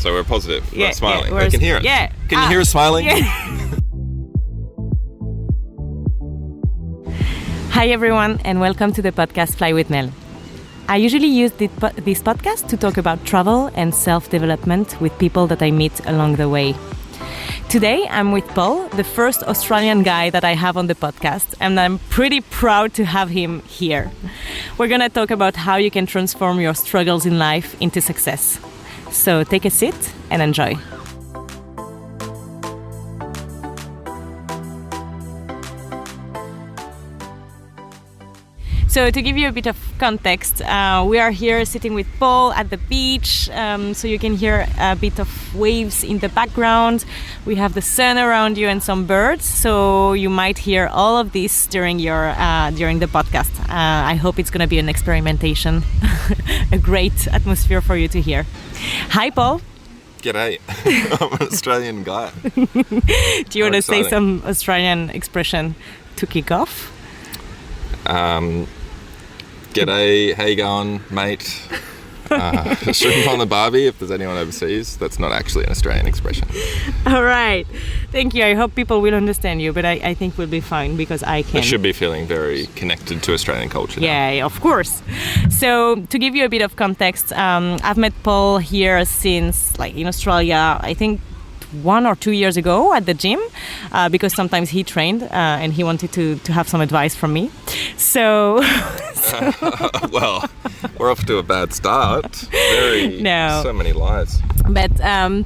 So we're positive. Yeah, we're smiling. yeah, I can hear it. Yeah. Can you hear us smiling? Yeah. Hi everyone, and welcome to the podcast Fly with Nell. I usually use this podcast to talk about travel and self-development with people that I meet along the way. Today, I'm with Paul, the first Australian guy that I have on the podcast, and I'm pretty proud to have him here. We're going to talk about how you can transform your struggles in life into success. So take a seat and enjoy. So to give you a bit of context, we are here sitting with Paul at the beach, so you can hear a bit of waves in the background. We have the sun around you and some birds, so you might hear all of this during the podcast. I hope it's going to be an experimentation, a great atmosphere for you to hear. Hi, Paul. G'day. I'm an Australian guy. Do you want to say some Australian expression to kick off? G'day, how you going, mate? Shrimp on the barbie, if there's anyone overseas. That's not actually an Australian expression. All right. Thank you. I hope people will understand you, but I think we'll be fine because I can. I should be feeling very connected to Australian culture now. Yeah, of course. So to give you a bit of context, I've met Paul here since, in Australia, I think 1 or 2 years ago at the gym, because sometimes he trained and he wanted to have some advice from me. So well, we're off to a bad start. So many lies. But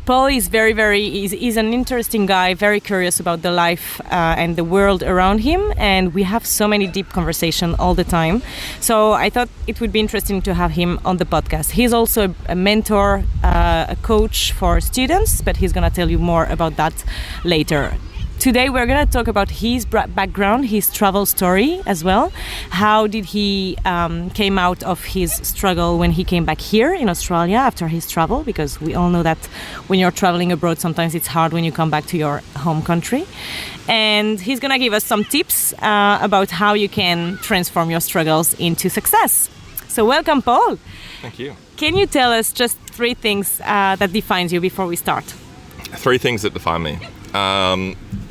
Paul is he's an interesting guy, very curious about the life and the world around him, and we have so many deep conversations all the time. So I thought it would be interesting to have him on the podcast. He's also a mentor, a coach for students, but he's going to tell you more about that later. Today we're going to talk about his background, his travel story as well. How did he came out of his struggle when he came back here in Australia after his travel? Because we all know that when you're traveling abroad, sometimes it's hard when you come back to your home country. And he's going to give us some tips about how you can transform your struggles into success. So welcome, Paul. Thank you. Can you tell us just 3 things that defines you before we start? 3 things that define me.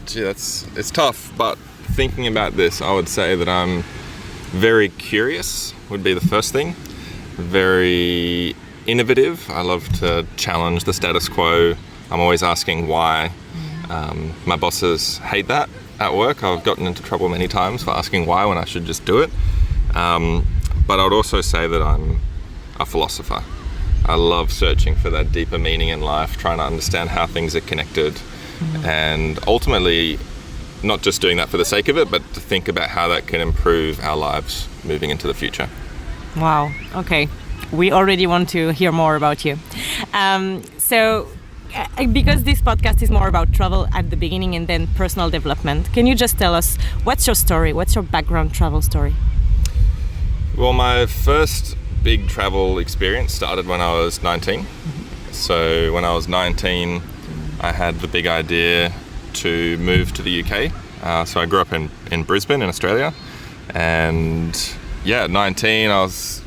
It's tough, but thinking about this, I would say that I'm very curious would be the first thing. Very innovative. I love to challenge the status quo. I'm always asking why. My bosses hate that at work. I've gotten into trouble many times for asking why when I should just do it. But I would also say that I'm a philosopher. I love searching for that deeper meaning in life, trying to understand how things are connected. And ultimately, not just doing that for the sake of it, but to think about how that can improve our lives moving into the future. Wow. Okay. We already want to hear more about you. So, because this podcast is more about travel at the beginning and then personal development, can you just tell us what's your story? What's your background travel story? Well, my first big travel experience started when I was 19. So when I was 19, I had the big idea to move to the UK. So I grew up in Brisbane in Australia. And at 19, I was,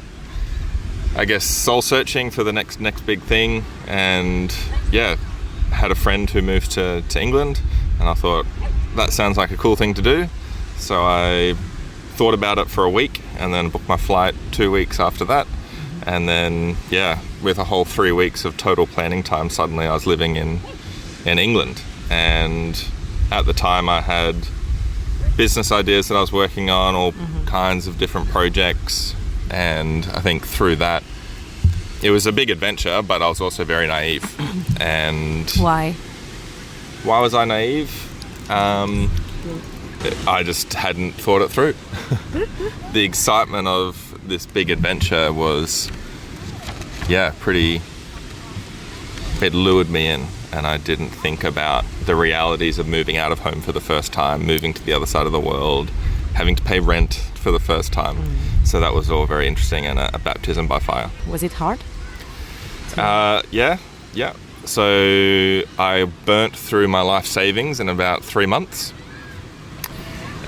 soul searching for the next big thing. And had a friend who moved to England. And I thought, that sounds like a cool thing to do. So I thought about it for a week and then booked my flight 2 weeks after that. And then, with a whole 3 weeks of total planning time, suddenly I was living in England. And at the time I had business ideas that I was working on, all kinds of different projects. And I think through that, it was a big adventure, but I was also very naive. And why was I naive? I just hadn't thought it through. The excitement of this big adventure was, it lured me in, and I didn't think about the realities of moving out of home for the first time, moving to the other side of the world, having to pay rent for the first time. So that was all very interesting and a baptism by fire. Was it hard? Yeah. So I burnt through my life savings in about 3 months.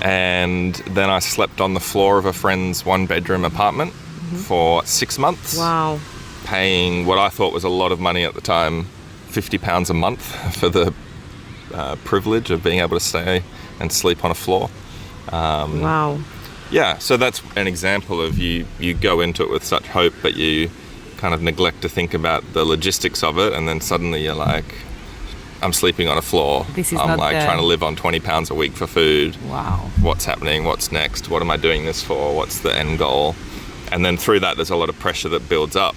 And then I slept on the floor of a friend's 1-bedroom apartment for 6 months. Wow. Paying what I thought was a lot of money at the time £50 a month for the privilege of being able to stay and sleep on a floor. Wow. Yeah, so that's an example of you go into it with such hope, but you kind of neglect to think about the logistics of it, and then suddenly you're like, I'm sleeping on a floor. I'm like trying to live on £20 a week for food. Wow. What's happening? What's next? What am I doing this for? What's the end goal? And then through that, there's a lot of pressure that builds up,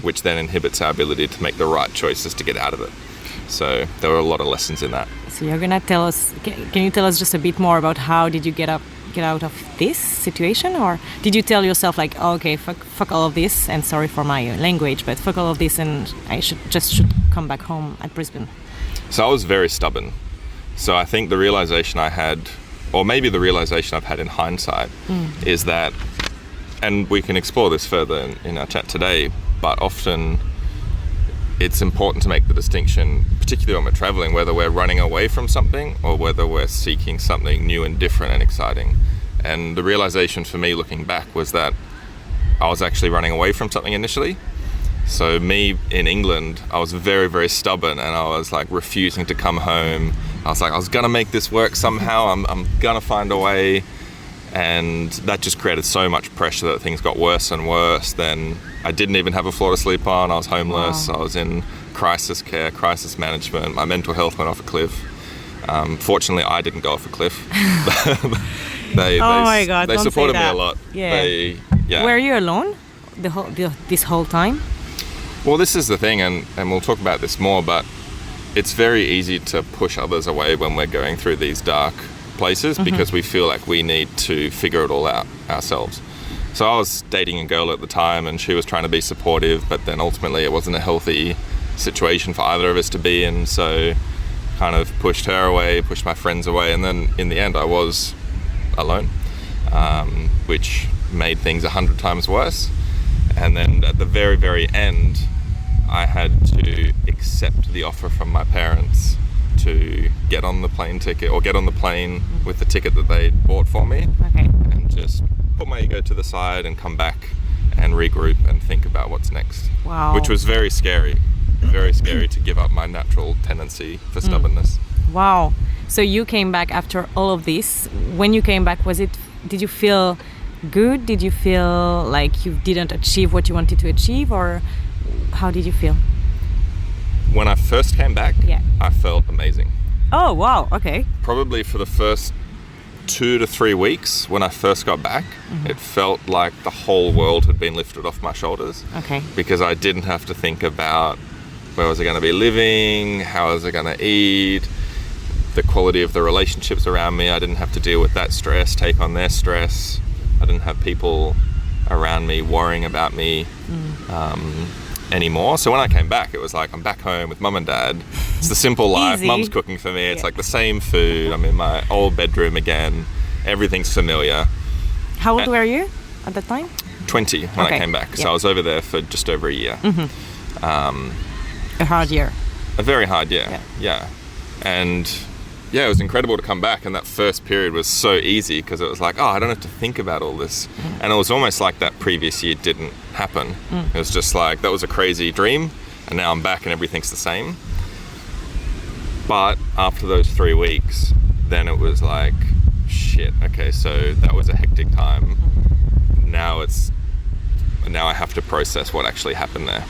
which then inhibits our ability to make the right choices to get out of it. So there were a lot of lessons in that. So you're gonna tell us? Can you tell us just a bit more about how did you get out of this situation, or did you tell yourself like, oh, okay, fuck all of this, and sorry for my language, but fuck all of this, and I should come back home at Brisbane? So I was very stubborn. So I think the realization I had, or maybe the realization I've had in hindsight, is that, and we can explore this further in our chat today, but often it's important to make the distinction, particularly when we're traveling, whether we're running away from something or whether we're seeking something new and different and exciting. And the realization for me looking back was that I was actually running away from something initially. So me in England, I was very, very stubborn, and I was like refusing to come home. I was like, I was gonna make this work somehow. I'm gonna find a way. And that just created so much pressure that things got worse and worse. Then I didn't even have a floor to sleep on. I was homeless. Wow. I was in crisis care, crisis management. My mental health went off a cliff. Fortunately, I didn't go off a cliff. They supported me a lot. Yeah. Were you alone this whole time? Well, this is the thing, and we'll talk about this more, but it's very easy to push others away when we're going through these dark places because we feel like we need to figure it all out ourselves. So I was dating a girl at the time, and she was trying to be supportive, but then ultimately it wasn't a healthy situation for either of us to be in, so kind of pushed her away, pushed my friends away, and then in the end I was alone, which made things 100 times worse. And then at the very, very end, I had to accept the offer from my parents to get on the plane ticket, or get on the plane with the ticket that they'd bought for me, and just put my ego to the side and come back and regroup and think about what's next. Wow. Which was very scary to give up my natural tendency for stubbornness. Wow. So you came back after all of this. When you came back, did you feel good? Did you feel like you didn't achieve what you wanted to achieve, or how did you feel? When I first came back, I felt amazing. Oh, wow. Okay. Probably for the first 2 to 3 weeks when I first got back, it felt like the whole world had been lifted off my shoulders. Okay. Because I didn't have to think about where was I going to be living, how was I going to eat, the quality of the relationships around me. I didn't have to deal with that stress, take on their stress. I didn't have people around me worrying about me anymore. So when I came back, it was like I'm back home with mum and dad. It's the simple life. Easy. Mum's cooking for me. It's like the same food. I'm in my old bedroom again. Everything's familiar. How old were you at that time? 20 when I came back. So I was over there for just over a year. A hard year. A very hard year. Yeah. And yeah, it was incredible to come back, and that first period was so easy because it was like, oh, I don't have to think about all this. And it was almost like that previous year didn't happen. It was just like, that was a crazy dream, and now I'm back and everything's the same. But after those 3 weeks, then it was like, shit, okay, so that was a hectic time. Now I have to process what actually happened there.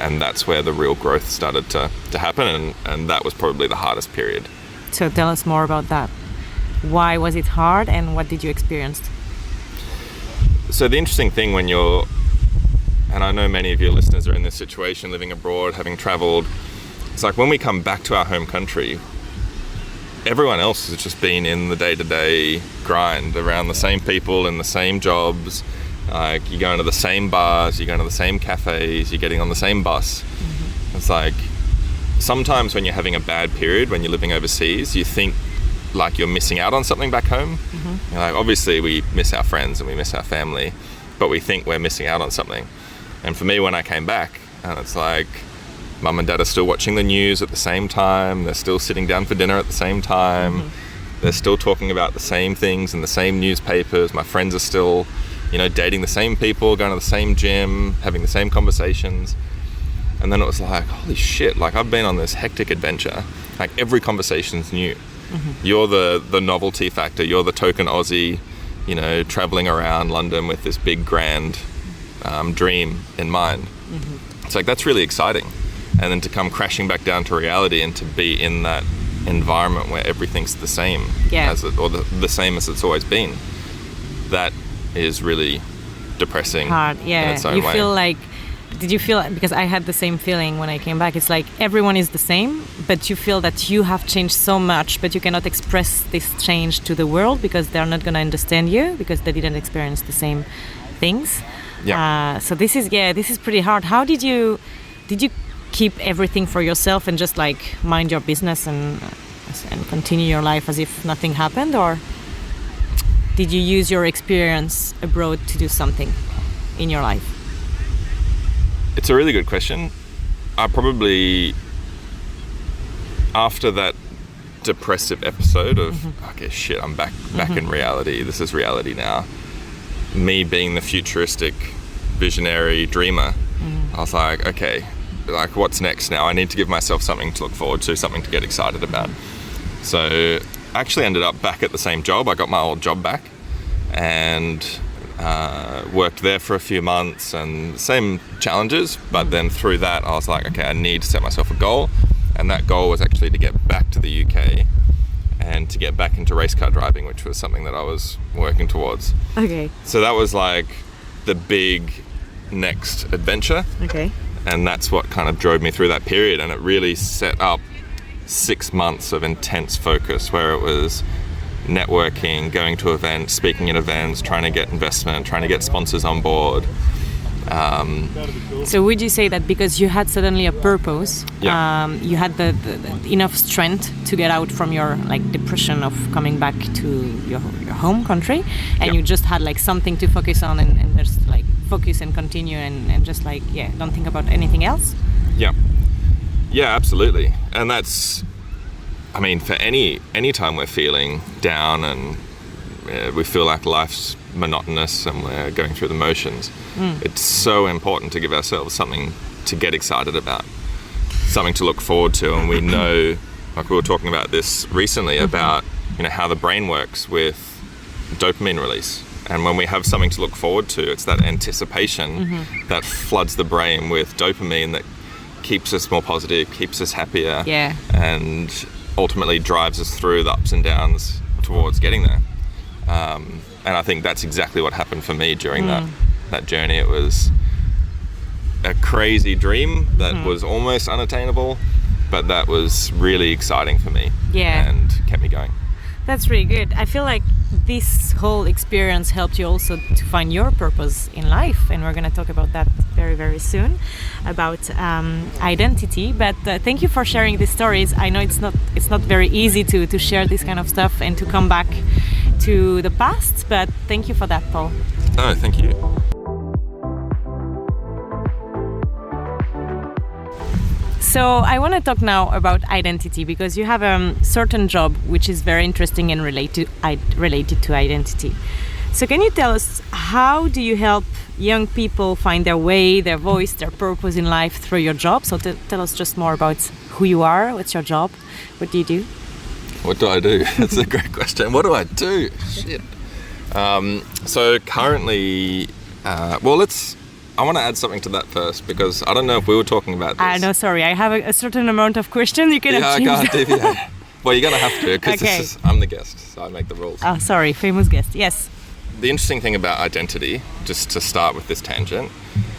And that's where the real growth started to happen, and that was probably the hardest period. So tell us more about that. Why was it hard, and what did you experience? So the interesting thing when you're, and I know many of your listeners are in this situation, living abroad, having traveled, it's like when we come back to our home country, everyone else has just been in the day-to-day grind around the same people in the same jobs. Like you're going to the same bars, you're going to the same cafes, you're getting on the same bus. It's like, sometimes when you're having a bad period, when you're living overseas, you think like you're missing out on something back home. You're like, obviously we miss our friends and we miss our family, but we think we're missing out on something. And for me, when I came back, and it's like, mum and dad are still watching the news at the same time, they're still sitting down for dinner at the same time, they're still talking about the same things in the same newspapers, my friends are still, dating the same people, going to the same gym, having the same conversations. And then it was like, holy shit, like I've been on this hectic adventure. Like every conversation's new. You're the novelty factor. You're the token Aussie, you know, traveling around London with this big grand dream in mind. It's like, that's really exciting. And then to come crashing back down to reality and to be in that environment where everything's the same as it, or the same as it's always been, that is really depressing. Hard, in its own you way. feel like, did you feel, because I had the same feeling when I came back, it's like everyone is the same, but you feel that you have changed so much, but you cannot express this change to the world because they're not going to understand you because they didn't experience the same things. So this is pretty hard. How did you keep everything for yourself and just like mind your business and continue your life as if nothing happened, or did you use your experience abroad to do something in your life? It's a really good question. I probably, after that depressive episode of, okay, shit, I'm back in reality. This is reality now. Me being the futuristic, visionary dreamer, I was like, okay, like what's next now? I need to give myself something to look forward to, something to get excited about. So I actually ended up back at the same job. I got my old job back and worked there for a few months, and same challenges, but then through that I was like, okay, I need to set myself a goal, and that goal was actually to get back to the UK and to get back into race car driving, which was something that I was working towards. Okay. So that was like the big next adventure. Okay. And that's what kind of drove me through that period, and it really set up 6 months of intense focus where it was networking, going to events, speaking at events, trying to get investment, trying to get sponsors on board. So would you say that because you had suddenly a purpose, you had the enough strength to get out from your like depression of coming back to your home country, and you just had like something to focus on and just like focus and continue and just like, don't think about anything else? Yeah, absolutely. And that's, I mean, for any time we're feeling down and we feel like life's monotonous and we're going through the motions, it's so important to give ourselves something to get excited about, something to look forward to. And we know, like we were talking about this recently, about, you know, how the brain works with dopamine release. And when we have something to look forward to, it's that anticipation that floods the brain with dopamine that keeps us more positive, keeps us happier, and ultimately drives us through the ups and downs towards getting there. And I think that's exactly what happened for me during that journey. It was a crazy dream that was almost unattainable, but that was really exciting for me and kept me going. That's really good. I feel like this whole experience helped you also to find your purpose in life, and we're going to talk about that very, very soon, about identity. But thank you for sharing these stories. I know it's not very easy to share this kind of stuff and to come back to the past, but thank you for that, Paul. No, thank you. So I want to talk now about identity, because you have a certain job which is very interesting and related to identity. So can you tell us, how do you help young people find their way, their voice, their purpose in life through your job? So tell us just more about who you are, what's your job, what do you do? What do I do? That's a great question. What do I do? Shit. So currently, I want to add something to that first, because I don't know if we were talking about this. No, sorry. I have a certain amount of questions. You can I can't deviate. Well, you're going to have to, because I'm the guest, so I make the rules. Oh, sorry. Famous guest. Yes. The interesting thing about identity, just to start with this tangent,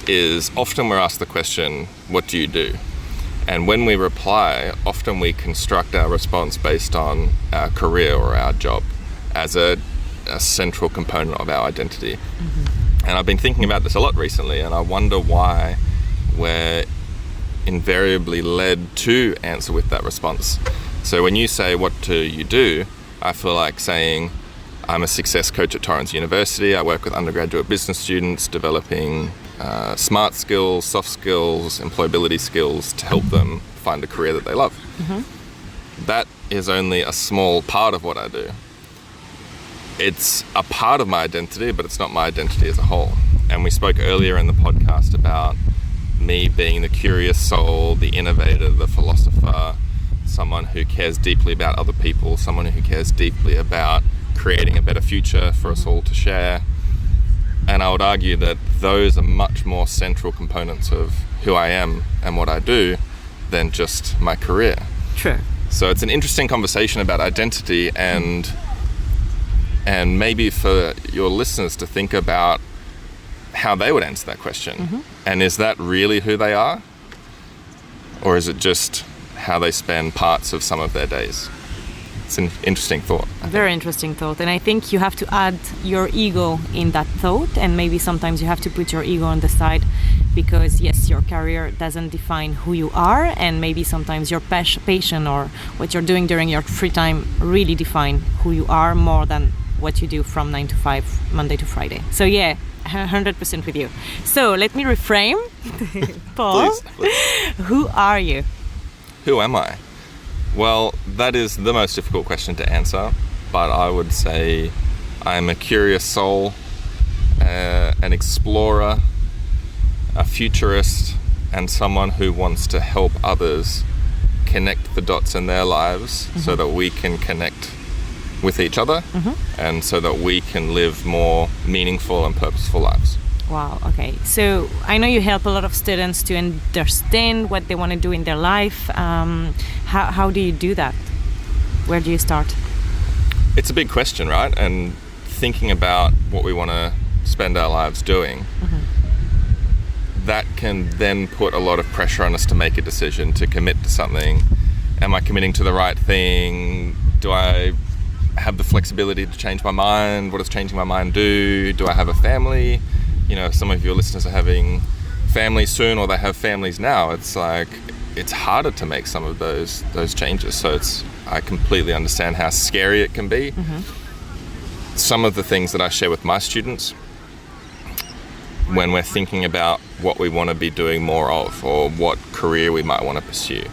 is often we're asked the question, what do you do? And when we reply, often we construct our response based on our career or our job as a central component of our identity. And I've been thinking about this a lot recently, and I wonder why we're invariably led to answer with that response. So when you say, what do you do? I feel like saying, I'm a success coach at Torrens University. I work with undergraduate business students developing smart skills, soft skills, employability skills to help them find a career that they love. That is only a small part of what I do. It's a part of my identity, but it's not my identity as a whole. And we spoke earlier in the podcast about me being the curious soul, the innovator, the philosopher, someone who cares deeply about other people, someone who cares deeply about creating a better future for us all to share. And I would argue that those are much more central components of who I am and what I do than just my career. True. So it's an interesting conversation about identity, and maybe for your listeners to think about how they would answer that question. And is that really who they are? Or is it just how they spend parts of some of their days? It's an interesting thought. Very interesting thought. And I think you have to add your ego in that thought, and maybe sometimes you have to put your ego on the side, because yes, your career doesn't define who you are, and maybe sometimes your passion or what you're doing during your free time really define who you are more than what you do from 9 to 5, Monday to Friday. So yeah, 100% with you. So let me reframe. Paul, Please. Who are you? Who am I? Well, that is the most difficult question to answer, but I would say I'm a curious soul, an explorer, a futurist, and someone who wants to help others connect the dots in their lives so that we can connect with each other and so that we can live more meaningful and purposeful lives. Wow, okay. So I know you help a lot of students to understand what they want to do in their life. How do you do that? Where do you start? It's a big question, right? And thinking about what we want to spend our lives doing, that can then put a lot of pressure on us to make a decision, to commit to something. Am I committing to the right thing? Do I have the flexibility to change my mind? What does changing my mind do? Do I have a family? You know, some of your listeners are having families soon, or they have families now. It's like, it's harder to make some of those changes. So I completely understand how scary it can be. Some of the things that I share with my students when we're thinking about what we want to be doing more of, or what career we might want to pursue,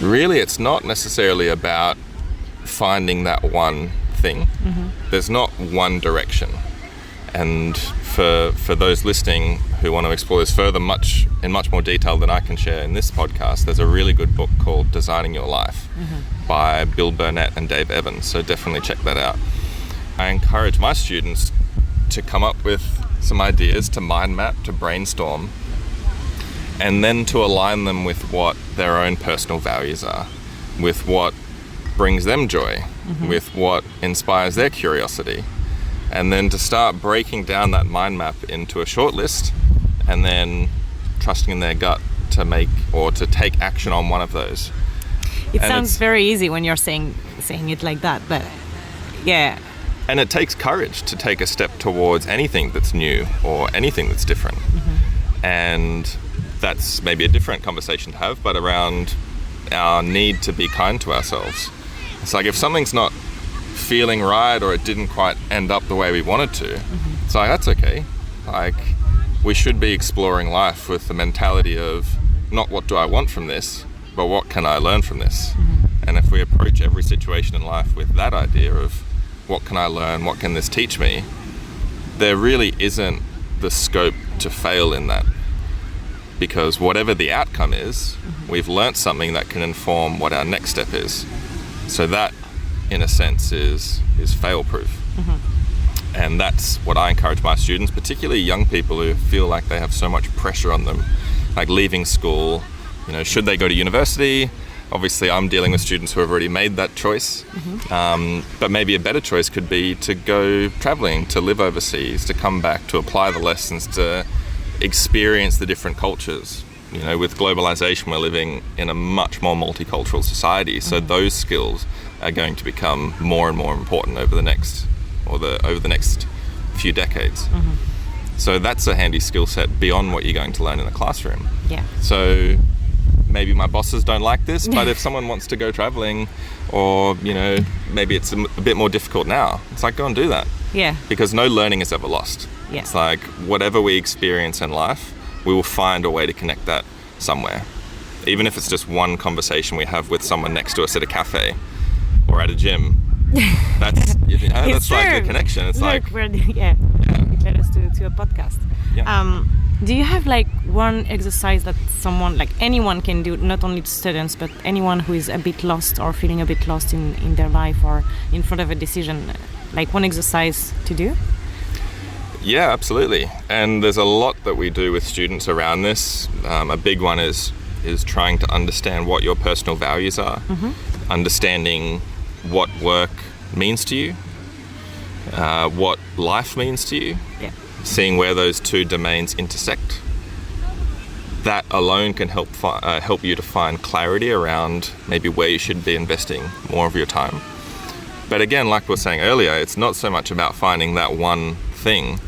really it's not necessarily about finding that one thing. There's not one direction. And for those listening who want to explore this further in much more detail than I can share in this podcast, there's a really good book called Designing Your Life by Bill Burnett and Dave Evans. So definitely check that out. I encourage my students to come up with some ideas, to mind map, to brainstorm, and then to align them with what their own personal values are, with what brings them joy, with what inspires their curiosity. And then to start breaking down that mind map into a short list, and then trusting in their gut to make or to take action on one of those. It sounds very easy when you're saying it like that, but yeah. And it takes courage to take a step towards anything that's new or anything that's different. And that's maybe a different conversation to have, but around our need to be kind to ourselves. It's like, if something's not feeling right, or it didn't quite end up the way we wanted to, it's like, that's okay. Like, we should be exploring life with the mentality of not what do I want from this, but what can I learn from this. And if we approach every situation in life with that idea of what can I learn, what can this teach me, there really isn't the scope to fail in that, because whatever the outcome is, we've learnt something that can inform what our next step is. So that, in a sense, is fail-proof. And that's what I encourage my students, particularly young people who feel like they have so much pressure on them, like leaving school. You know, should they go to university? Obviously, I'm dealing with students who have already made that choice. But maybe a better choice could be to go traveling, to live overseas, to come back, to apply the lessons, to experience the different cultures. You know, with globalization, we're living in a much more multicultural society. So those skills are going to become more and more important over the next few decades. So that's a handy skill set beyond what you're going to learn in the classroom. Yeah. So maybe my bosses don't like this, but if someone wants to go traveling, or, you know, maybe it's a bit more difficult now, it's like, go and do that. Yeah. Because no learning is ever lost. Yeah. It's like, whatever we experience in life, we will find a way to connect that somewhere. Even if it's just one conversation we have with someone next to us at a cafe or at a gym. That's, you know, that's like the connection. It's Look, like, it led us to a podcast. Yeah. Do you have like one exercise that someone, like anyone can do, not only students, but anyone who is a bit lost or feeling a bit lost in their life or in front of a decision, like one exercise to do? Yeah, absolutely. And there's a lot that we do with students around this. A big one is trying to understand what your personal values are, understanding what work means to you, what life means to you, seeing where those two domains intersect. That alone can help you to find clarity around maybe where you should be investing more of your time. But again, like we were saying earlier, it's not so much about finding that one thing.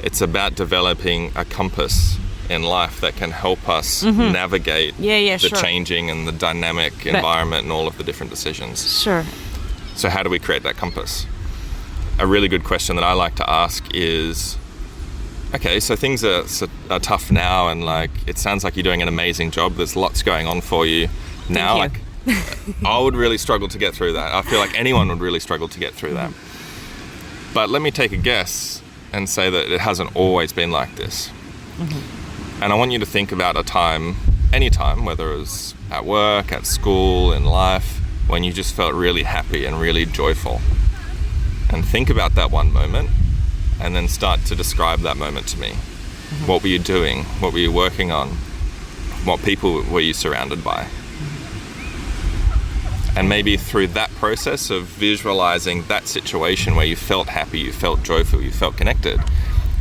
It's about developing a compass in life that can help us navigate the changing and the dynamic environment and all of the different decisions. Sure. So how do we create that compass? A really good question that I like to ask is, okay, so things are tough now, and like it sounds like you're doing an amazing job. There's lots going on for you now. Like I would really struggle to get through that. I feel like anyone would really struggle to get through that. But let me take a guess and say that it hasn't always been like this. And I want you to think about a time, any time, whether it was at work, at school, in life, when you just felt really happy and really joyful. And think about that one moment, and then start to describe that moment to me. What were you doing? What were you working on? What people were you surrounded by? And maybe through that process of visualizing that situation where you felt happy, you felt joyful, you felt connected,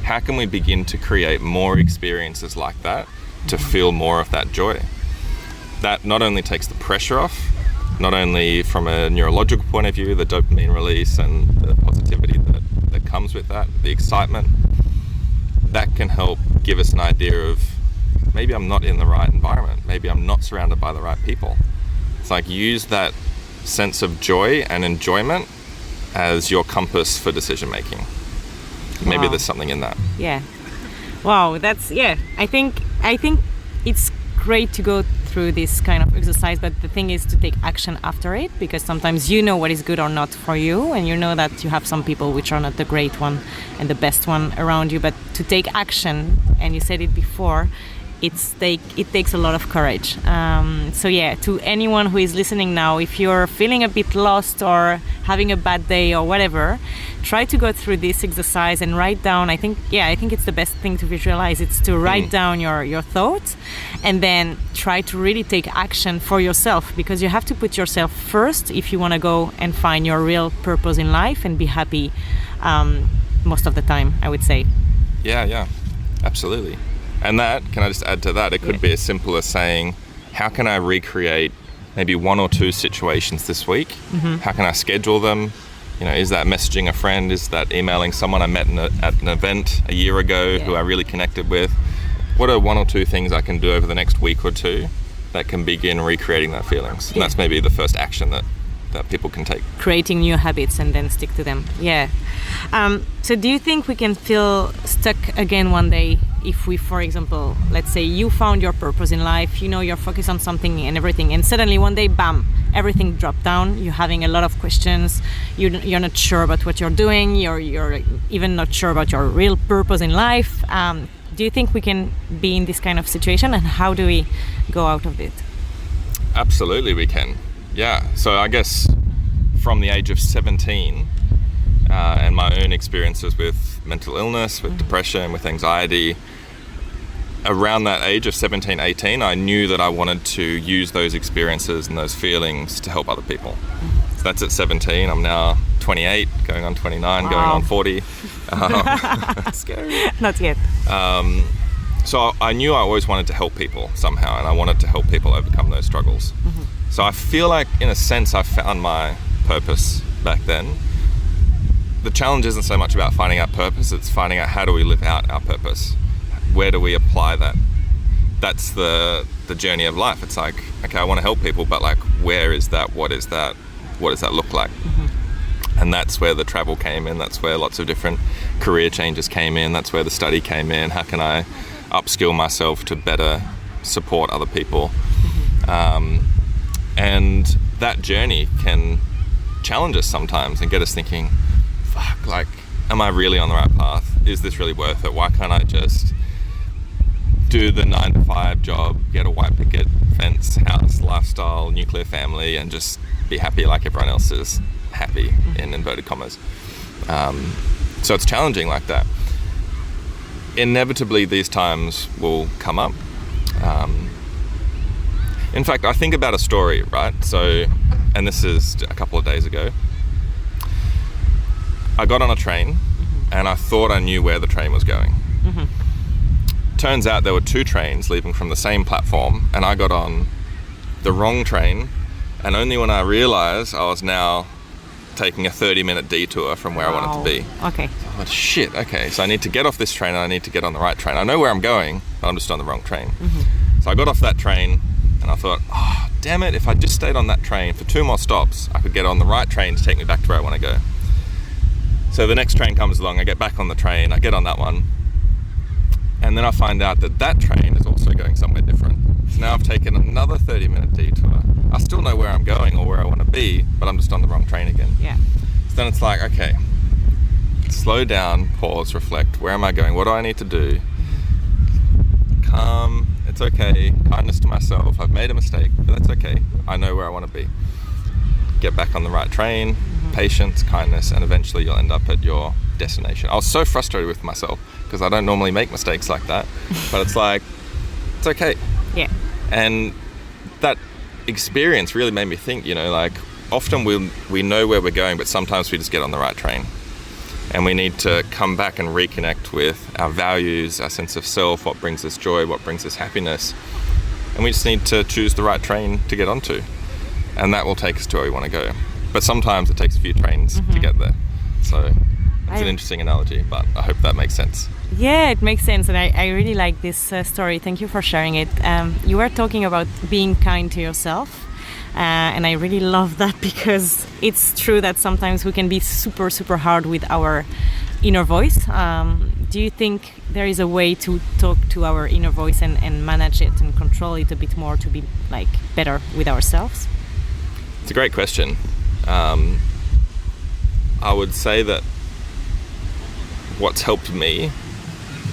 how can we begin to create more experiences like that to feel more of that joy? That not only takes the pressure off, not only from a neurological point of view, the dopamine release and the positivity that comes with that, the excitement, that can help give us an idea of maybe I'm not in the right environment, maybe I'm not surrounded by the right people. It's like use that sense of joy and enjoyment as your compass for decision making. Maybe there's something in that. Yeah. Wow, that's I think it's great to go through this kind of exercise, but the thing is to take action after it, because sometimes you know what is good or not for you, and you know that you have some people which are not the great one and the best one around you, but to take action, and you said it before, it takes a lot of courage. So yeah, to anyone who is listening now, if you're feeling a bit lost or having a bad day or whatever, try to go through this exercise and write down. I think it's the best thing to visualize. It's to write down your thoughts, and then try to really take action for yourself, because you have to put yourself first if you want to go and find your real purpose in life and be happy most of the time, I would say. Yeah, absolutely. And that, can I just add to that, it could be as simple as saying, how can I recreate maybe one or two situations this week? How can I schedule them? You know, is that messaging a friend? Is that emailing someone I met at an event a year ago who I really connected with? What are one or two things I can do over the next week or two that can begin recreating that feelings? And that's maybe the first action that people can take. Creating new habits and then stick to them. Yeah. So do you think we can feel stuck again one day if we, for example, let's say you found your purpose in life, you know, you're focused on something and everything, and suddenly one day, bam, everything dropped down, you're having a lot of questions, you're not sure about what you're doing, you're even not sure about your real purpose in life. Do you think we can be in this kind of situation, and how do we go out of it? Absolutely we can. Yeah, so I guess from the age of 17 and my own experiences with mental illness, with depression, with anxiety, around that age of 17, 18, I knew that I wanted to use those experiences and those feelings to help other people. So that's at 17. I'm now 28, going on 29, going on 40. Scary. Not yet. So I knew I always wanted to help people somehow, and I wanted to help people overcome those struggles. So I feel like, in a sense, I found my purpose back then. The challenge isn't so much about finding out purpose, it's finding out how do we live out our purpose. Where do we apply that? That's the journey of life. It's like, okay, I want to help people, but like, where is that? What is that? What does that look like? And that's where the travel came in. That's where lots of different career changes came in. That's where the study came in. How can I upskill myself to better support other people? And that journey can challenge us sometimes and get us thinking, fuck, like, am I really on the right path? Is this really worth it? Why can't I just do the 9-to-5 job, get a white picket fence, house, lifestyle, nuclear family, and just be happy like everyone else is happy, in inverted commas. So it's challenging like that. Inevitably, these times will come up. In fact, I think about a story, right? So, and this is a couple of days ago. I got on a train and I thought I knew where the train was going. Turns out there were two trains leaving from the same platform, and I got on the wrong train, and only when I realized I was now taking a 30-minute detour from where I wanted to be. Okay. Oh, shit, okay, so I need to get off this train and I need to get on the right train. I know where I'm going, but I'm just on the wrong train. So I got off that train and I thought, oh, damn it, if I just stayed on that train for 2 more stops, I could get on the right train to take me back to where I want to go. So the next train comes along, I get back on the train, I get on that one, and then I find out that that train is also going somewhere different. So now I've taken another 30-minute detour. I still know where I'm going or where I want to be, but I'm just on the wrong train again. Yeah. So then it's like, okay, slow down, pause, reflect. Where am I going? What do I need to do? Calm, it's okay. Kindness to myself. I've made a mistake, but that's okay. I know where I want to be. Get back on the right train, patience, kindness, and eventually you'll end up at your destination. I was so frustrated with myself because I don't normally make mistakes like that, but it's like, it's okay. Yeah. And that experience really made me think, like often we know where we're going, but sometimes we just get on the right train. And we need to come back and reconnect with our values, our sense of self, what brings us joy, what brings us happiness. And we just need to choose the right train to get onto. And that will take us to where we want to go. But sometimes it takes a few trains to get there. So it's an interesting analogy, but I hope that makes sense. Yeah, it makes sense. And I really like this story. Thank you for sharing it. You were talking about being kind to yourself. And I really love that because it's true that sometimes we can be super, super hard with our inner voice. Do you think there is a way to talk to our inner voice and manage it and control it a bit more to be like better with ourselves? It's a great question. I would say that what's helped me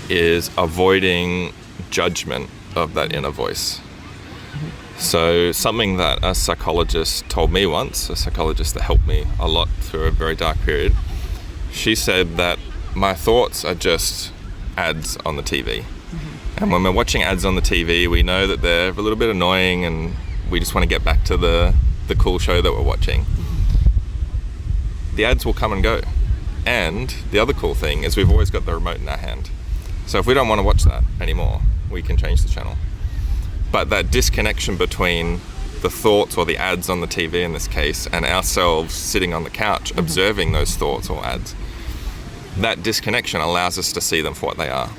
is avoiding judgment of that inner voice. So something that a psychologist told me once, a psychologist that helped me a lot through a very dark period, she said that my thoughts are just ads on the TV. And when we're watching ads on the TV, we know that they're a little bit annoying and we just want to get back to the cool show that we're watching. The ads will come and go. And the other cool thing is we've always got the remote in our hand. So if we don't want to watch that anymore, we can change the channel. But that disconnection between the thoughts or the ads on the TV in this case and ourselves sitting on the couch observing those thoughts or ads, that disconnection allows us to see them for what they are.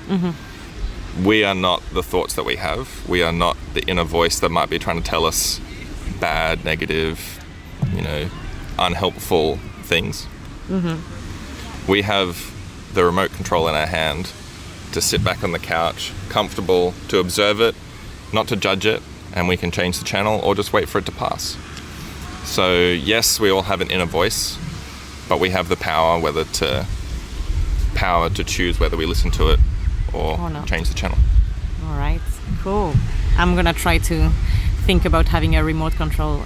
We are not the thoughts that we have. We are not the inner voice that might be trying to tell us bad, negative, unhelpful things. We have the remote control in our hand to sit back on the couch, comfortable, to observe it, not to judge it, and we can change the channel or just wait for it to pass. So yes, we all have an inner voice, but we have the power to choose whether we listen to it or change the channel. All right, cool. I'm gonna try to think about having a remote control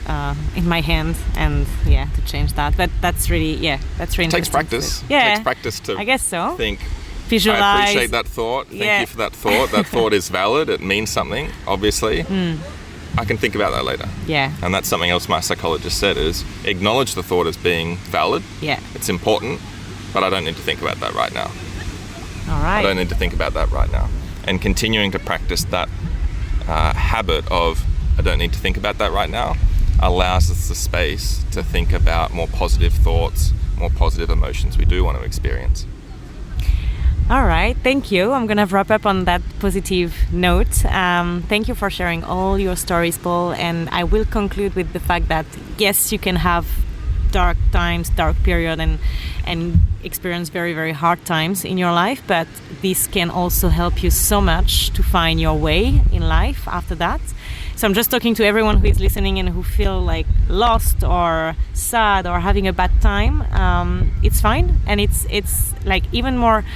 in my hand and to change that. But that's really that's really it takes practice. Yeah, it takes practice to I guess so. Think. Visualize. I appreciate that thought. Thank you for that thought. That thought is valid. It means something, obviously. I can think about that later. Yeah. And that's something else my psychologist said is acknowledge the thought as being valid. Yeah. It's important, but I don't need to think about that right now. All right. I don't need to think about that right now. And continuing to practice that habit of I don't need to think about that right now allows us the space to think about more positive thoughts, more positive emotions we do want to experience. All right, thank you. I'm going to wrap up on that positive note. Thank you for sharing all your stories, Paul. And I will conclude with the fact that, yes, you can have dark times, dark period, and experience very, very hard times in your life. But this can also help you so much to find your way in life after that. So I'm just talking to everyone who is listening and who feel like lost or sad or having a bad time. It's fine. And it's like even more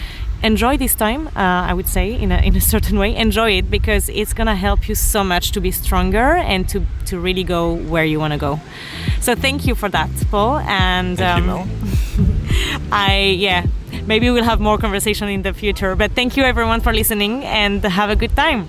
enjoy this time. I would say in a certain way, enjoy it, because it's gonna help you so much to be stronger and to really go where you want to go. So thank you for that, Paul. And Thank you, Mel. maybe we'll have more conversation in the future. But thank you everyone for listening, and have a good time.